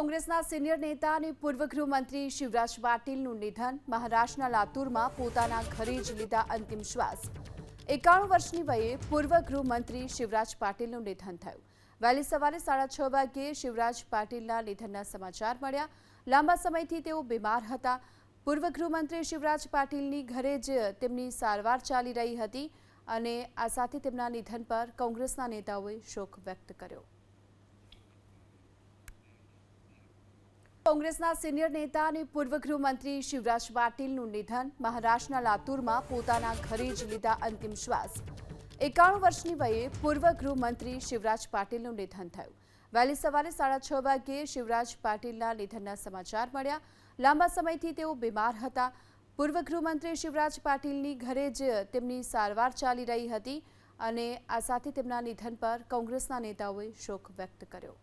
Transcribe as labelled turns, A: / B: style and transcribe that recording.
A: કોંગ્રેસના સિનિયર નેતા અને પૂર્વ ગૃહમંત્રી શિવરાજ પાટીલનું નિધન. મહારાષ્ટ્રના લાતુરમાં પોતાના ઘરે જ લીધા અંતિમ શ્વાસ. 91 વર્ષની વયે પૂર્વ ગૃહમંત્રી શિવરાજ પાટીલનું નિધન થયું. વહેલી સવારે 6:30 વાગ્યે શિવરાજ પાટીલના નિધનના સમાચાર મળ્યા. લાંબા સમયથી તેઓ બીમાર હતા. પૂર્વ ગૃહમંત્રી શિવરાજ પાટીલની ઘરે જ તેમની સારવાર ચાલી રહી હતી અને આ સાથે તેમના નિધન પર કોંગ્રેસના નેતાઓએ શોક વ્યક્ત કર્યો. કોંગ્રેસના સિનિયર નેતા અને પૂર્વ ગૃહમંત્રી શિવરાજ પાટીલનું નિધન. મહારાષ્ટ્રના લાતુરમાં પોતાના ઘરે જ લીધા અંતિમ શ્વાસ. 91 વર્ષની વયે પૂર્વ ગૃહમંત્રી શિવરાજ પાટીલનું નિધન થયું. વહેલી સવારે 6:30 વાગ્યે શિવરાજ પાટીલના નિધનના સમાચાર મળ્યા. લાંબા સમયથી તેઓ બીમાર હતા. પૂર્વ ગૃહમંત્રી શિવરાજ પાટીલની ઘરે જ તેમની સારવાર ચાલી રહી હતી અને આ સાથે તેમના નિધન પર કોંગ્રેસના નેતાઓએ શોક વ્યક્ત કર્યો.